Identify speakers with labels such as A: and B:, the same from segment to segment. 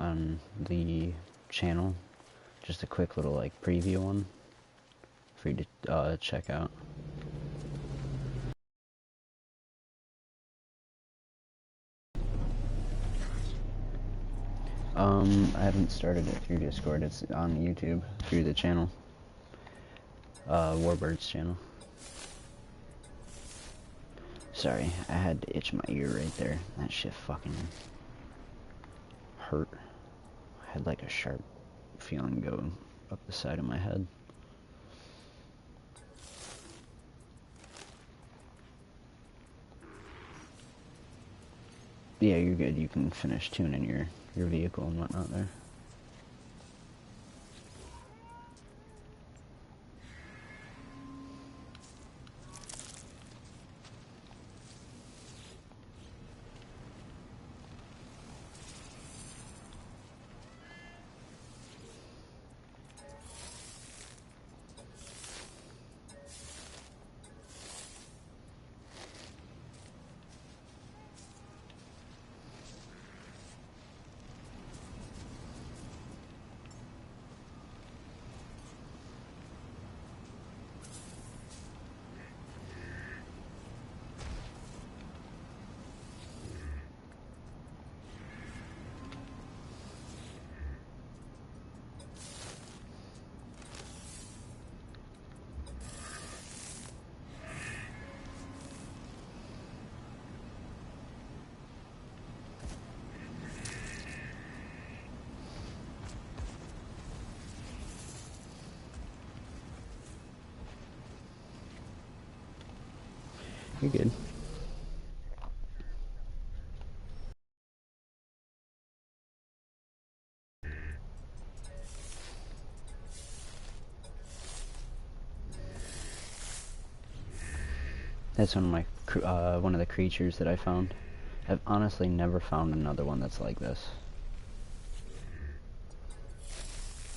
A: on the channel. Just a quick little like preview one for you to check out. I haven't started it through Discord. It's on YouTube through the channel, Warbird's channel. Sorry, I had to itch my ear right there. That shit fucking hurt. I had like a sharp feeling go up the side of my head. Yeah, you're good. You can finish tuning your vehicle and whatnot there. You're good. That's one of the creatures that I found. I've honestly never found another one that's like this.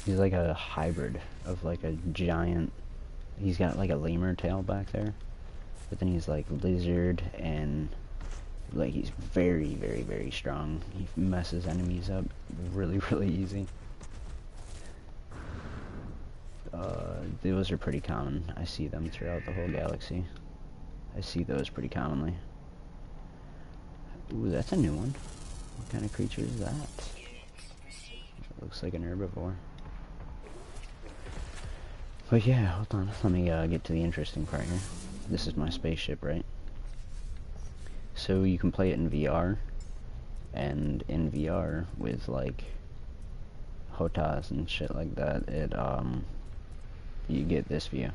A: He's like a hybrid of like a giant. He's got like a lemur tail back there, but then he's like lizard and like he's very, very, very strong. He messes enemies up really, really easy. Those are pretty common. I see them throughout the whole galaxy. I see those pretty commonly. Ooh, that's a new one. What kind of creature is that? It looks like an herbivore. But yeah, hold on. Let me get to the interesting part here. This is my spaceship, right? So you can play it in VR, and in VR with like HOTAS and shit like that, you get this view.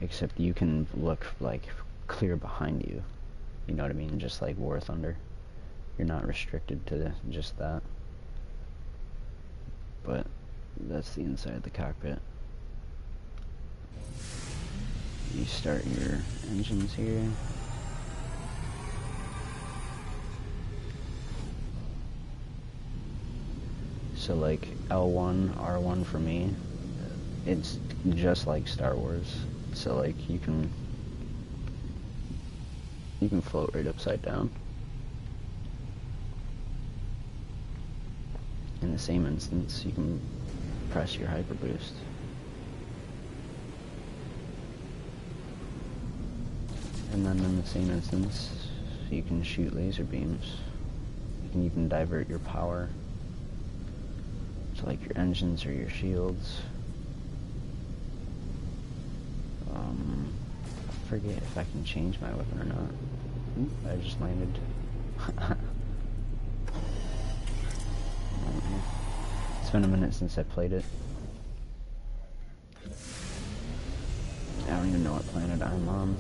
A: Except you can look like clear behind you. You know what I mean? Just like War Thunder. You're not restricted to just that. But that's the inside of the cockpit. You start your engines here. So like L1, R1 for me, it's just like Star Wars. So like you can float right upside down. In the same instance, you can press your hyper boost. And then in the same instance, you can shoot laser beams. You can even divert your power to like your engines or your shields. I forget if I can change my weapon or not. Oop, I just landed. It's been a minute since I played it. I don't even know what planet I'm on.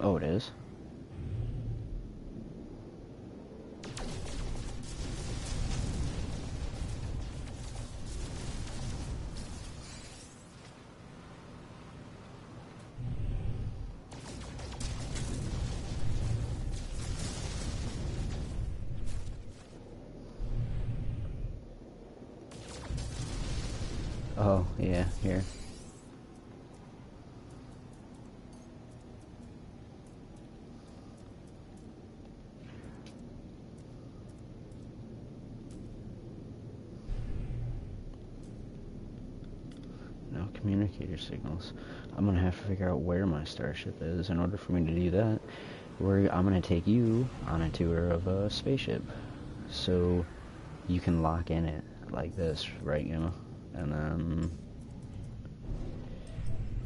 A: Oh, it is? Oh, yeah, here. No communicator signals. I'm gonna have to figure out where my starship is. In order for me to do that, I'm gonna take you on a tour of a spaceship. So you can lock in it like this, right, you know? And then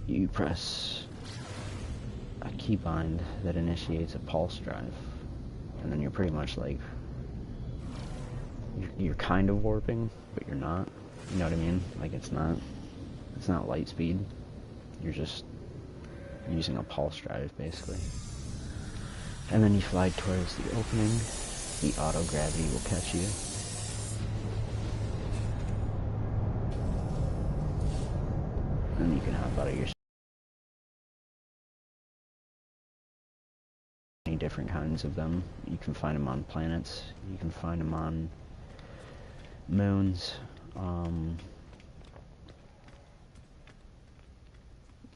A: you press a keybind that initiates a pulse drive. And then you're pretty much like, you're kind of warping, but you're not. You know what I mean? Like it's not light speed. You're just using a pulse drive, basically. And then you fly towards the opening. The auto-gravity will catch you. And you can hop out of your... Many different kinds of them. You can find them on planets. You can find them on moons.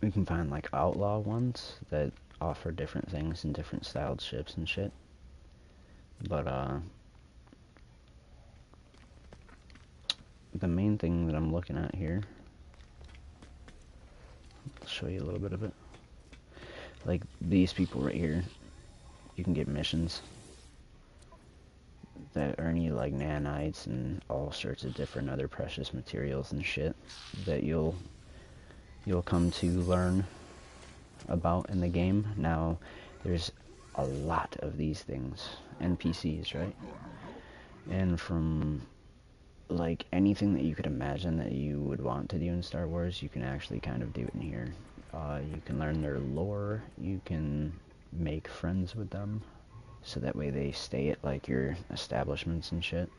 A: You can find like outlaw ones that offer different things and different styled ships and shit. But the main thing that I'm looking at here, I'll show you a little bit of it. Like these people right here, you can get missions that earn you like nanites and all sorts of different other precious materials and shit that you'll come to learn about in the game. Now, there's a lot of these things, NPCs, right? And from like anything that you could imagine that you would want to do in Star Wars, you can actually kind of do it in here. You can learn their lore, you can make friends with them, so that way they stay at like your establishments and shit.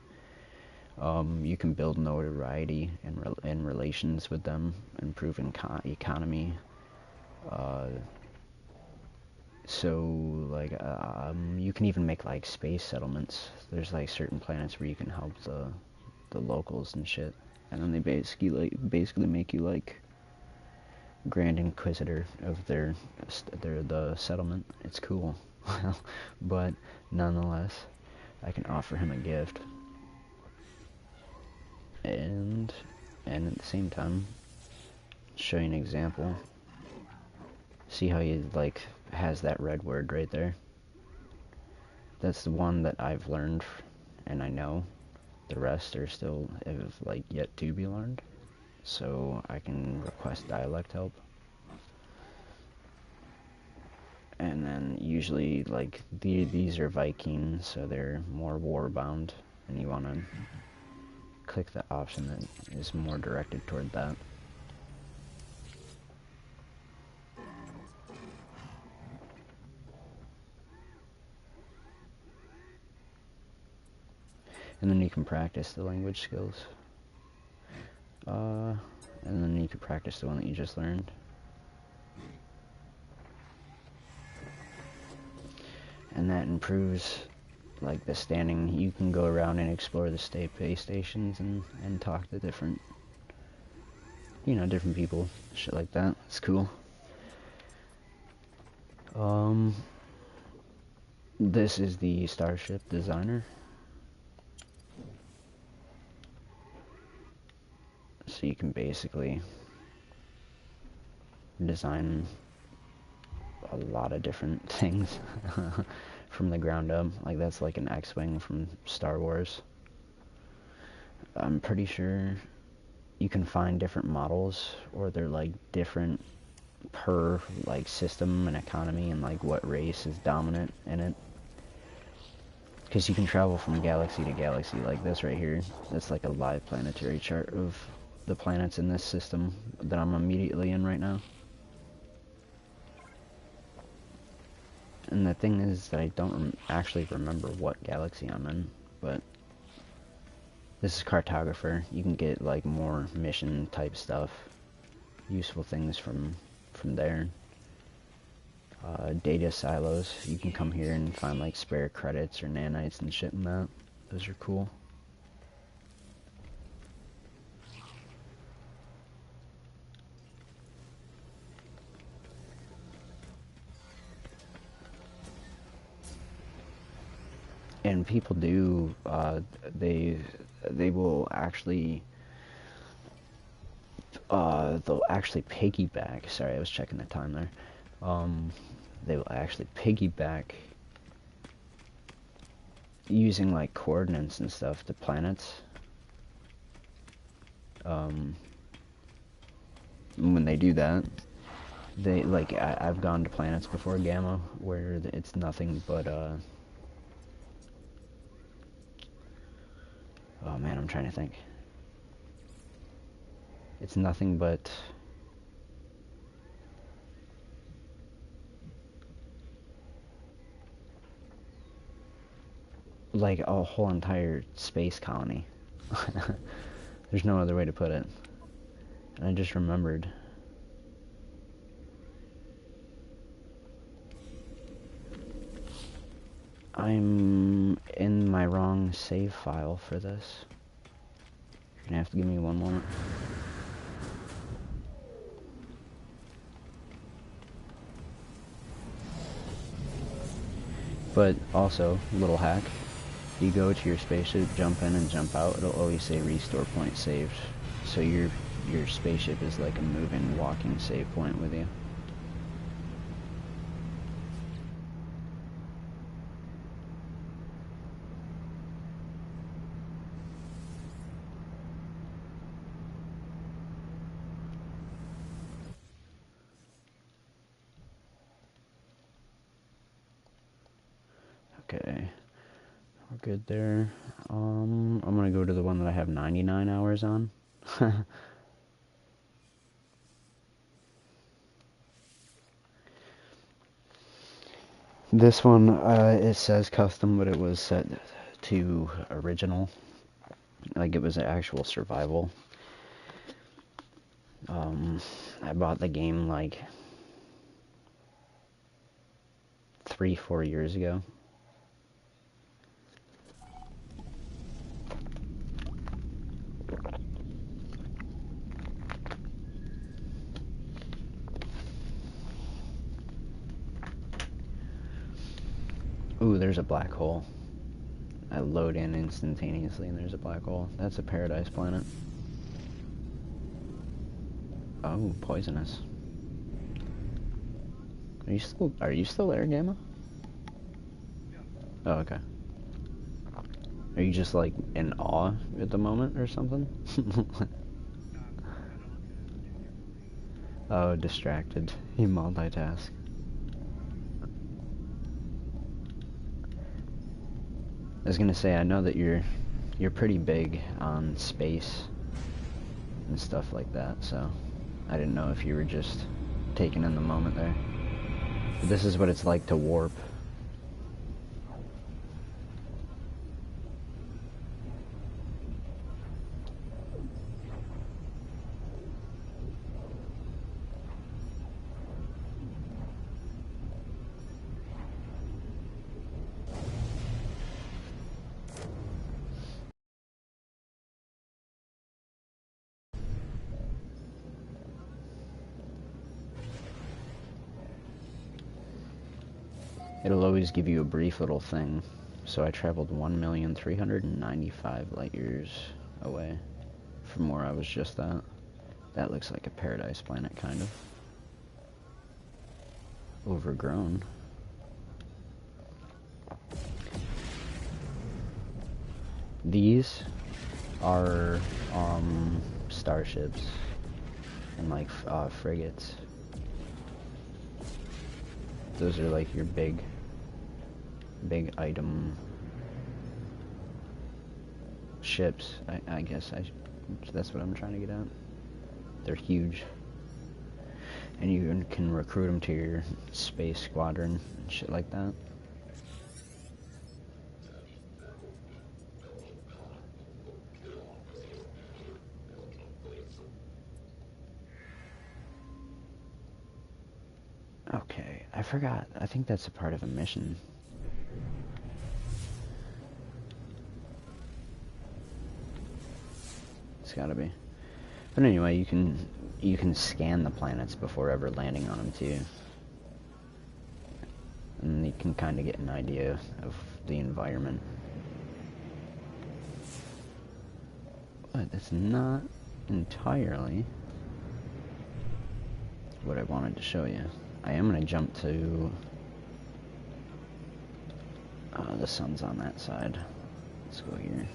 A: You can build notoriety and relations with them, improve economy. So like you can even make like space settlements. There's like certain planets where you can help the locals and shit, and then they basically make you like Grand Inquisitor of the settlement. It's cool. But nonetheless, I can offer him a gift, and at the same time show you an example. See how he like has that red word right there? That's the one that I've learned and I know. The rest are still like yet to be learned, so I can request dialect help. And then usually like these are Vikings, so they're more war-bound, and you want to click the option that is more directed toward that. And then you can practice the language skills. And then you can practice the one that you just learned. And that improves like the standing. You can go around and explore the space stations and talk to different, you know, different people, shit like that. It's cool. This is the Starship Designer. So you can basically design a lot of different things from the ground up. Like that's like an X-Wing from Star Wars. I'm pretty sure you can find different models, or they're like different per like system and economy and like what race is dominant in it. Because you can travel from galaxy to galaxy like this right here. That's like a live planetary chart of the planets in this system that I'm immediately in right now. And the thing is that I don't actually remember what galaxy I'm in, but this is Cartographer. You can get like more mission type stuff, useful things from there. Data silos. You can come here and find like spare credits or nanites and shit in that. Those are cool. people do, they will actually, they'll actually piggyback. Sorry, I was checking the time there. They will actually piggyback using like coordinates and stuff to planets. When they do that, they like I've gone to planets before Gamma where it's nothing but oh man, I'm trying to think. It's nothing but like a whole entire space colony. There's no other way to put it. And I just remembered. I'm in my wrong save file for this. You're gonna have to give me one moment. But also, little hack. You go to your spaceship, jump in and jump out, it'll always say restore point saved. So your spaceship is like a moving, walking save point with you. Okay, we're good there. I'm gonna go to the one that I have 99 hours on. This one, it says custom, but it was set to original. Like it was an actual survival. I bought the game like 3-4 years ago. Ooh, there's a black hole. I load in instantaneously and there's a black hole. That's a paradise planet. Oh, poisonous. Are you still there, Gamma? Oh, okay. Are you just like in awe at the moment or something? Oh, distracted. You multitask. I was gonna say, I know that you're pretty big on space and stuff like that, so I didn't know if you were just taking in the moment there. But this is what it's like to warp. It'll always give you a brief little thing. So I traveled 1,395 light years away from where I was just at. That looks like a paradise planet, kind of. Overgrown. These are starships and like frigates. Those are like your big item ships. I guess that's what I'm trying to get at. They're huge, and you can recruit them to your space squadron and shit like that. Okay, I forgot. I think that's a part of a mission. It's gotta be. But anyway, you can scan the planets before ever landing on them too. And you can kind of get an idea of the environment. But that's not entirely what I wanted to show you. I am going to jump to... the sun's on that side. Let's go here.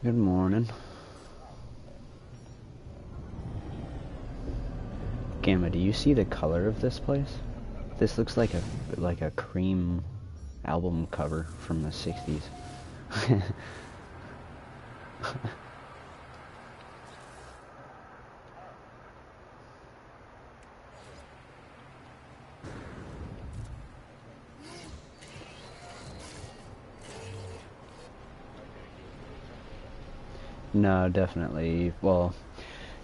A: Good morning. Gamma, do you see the color of this place? This looks like a cream album cover from the 60s. No, definitely. Well,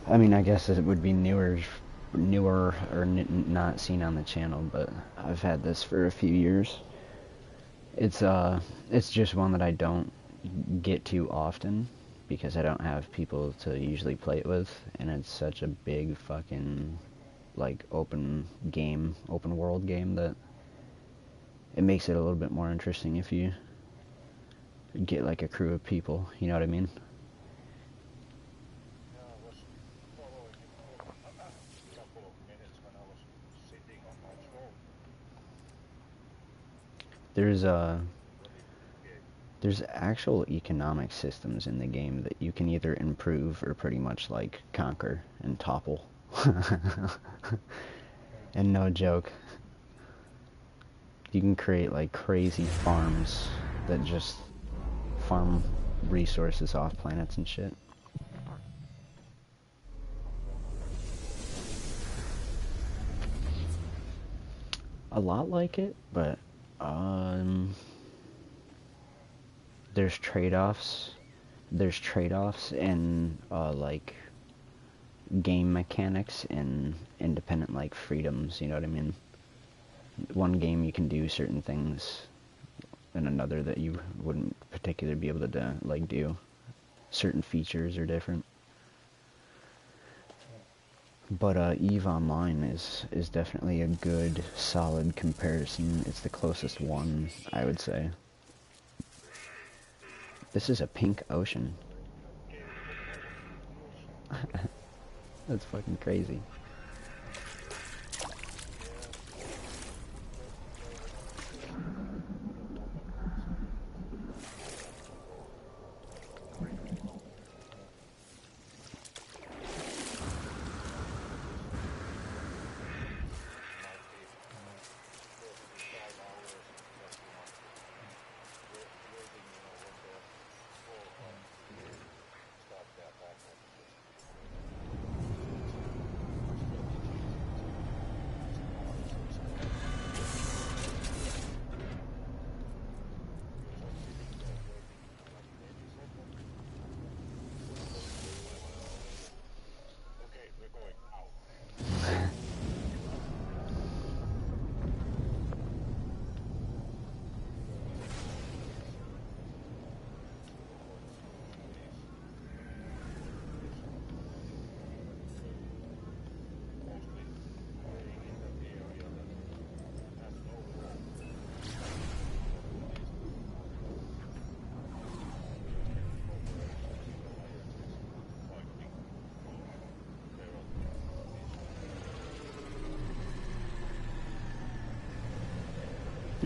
A: I mean, I guess it would be newer or not seen on the channel, but I've had this for a few years. It's just one that I don't get to often because I don't have people to usually play it with, and it's such a big fucking like open world game that it makes it a little bit more interesting if you get like a crew of people, you know what I mean? There's actual economic systems in the game that you can either improve or pretty much like conquer and topple. And no joke, you can create like crazy farms that just farm resources off planets and shit. A lot like it, but there's trade-offs. There's trade-offs in like game mechanics and independent like freedoms, you know what I mean? One game you can do certain things, and another that you wouldn't particularly be able to like do. Certain features are different. But EVE Online is definitely a good, solid comparison. It's the closest one, I would say. This is a pink ocean. That's fucking crazy.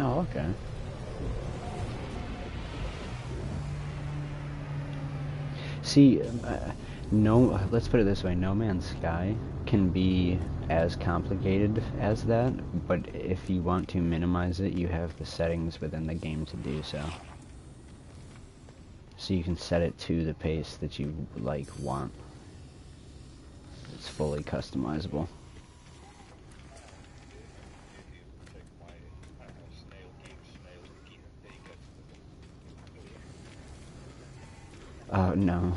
A: Oh, okay. See, let's put it this way, No Man's Sky can be as complicated as that, but if you want to minimize it, you have the settings within the game to do so. So you can set it to the pace that you, like, want. It's fully customizable. No.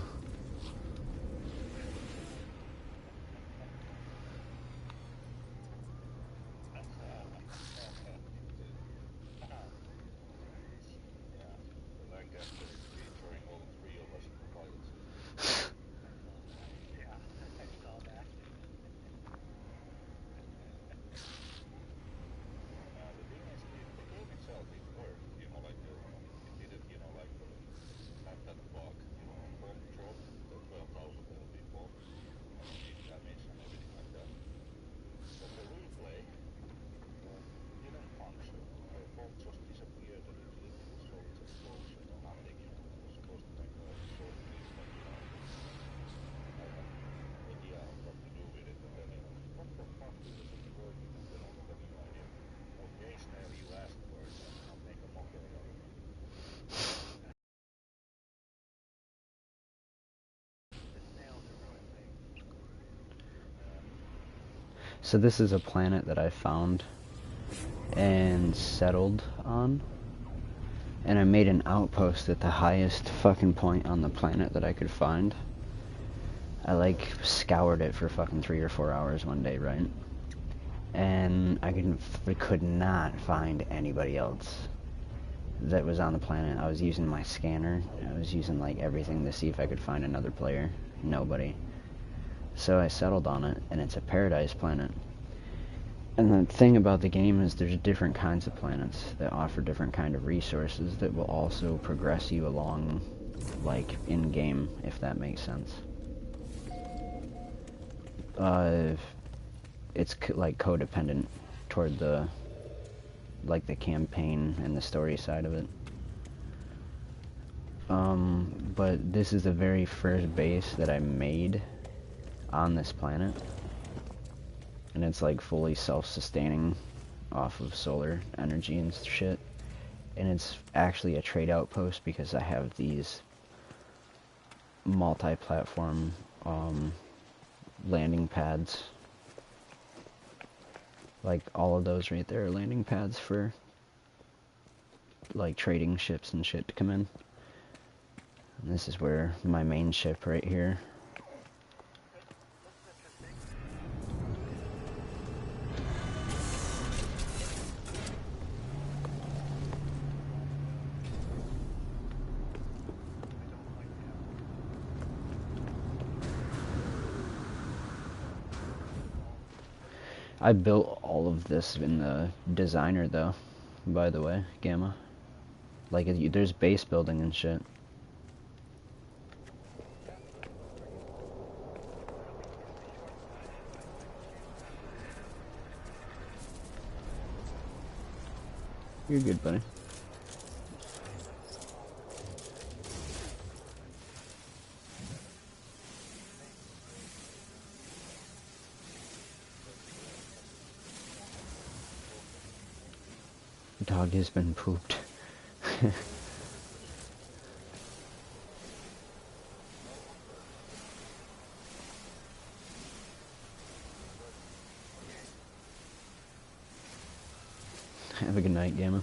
A: So this is a planet that I found and settled on. And I made an outpost at the highest fucking point on the planet that I could find. I like scoured it for fucking 3 or 4 hours one day, right? And I could not find anybody else that was on the planet. I was using my scanner. I was using like everything to see if I could find another player. Nobody. So I settled on it, and it's a paradise planet. And the thing about the game is there's different kinds of planets that offer different kind of resources that will also progress you along, like, in-game, if that makes sense. It's like codependent toward the, like, the campaign and the story side of it. But this is the very first base that I made on this planet. And it's like fully self-sustaining off of solar energy and shit. And it's actually a trade outpost because I have these multi-platform landing pads. Like all of those right there are landing pads for like trading ships and shit to come in. And this is where my main ship right here. I built all of this in the designer though, by the way, Gamma. Like, there's base building and shit. You're good, buddy. Dog has been pooped. Have a good night, Gamma.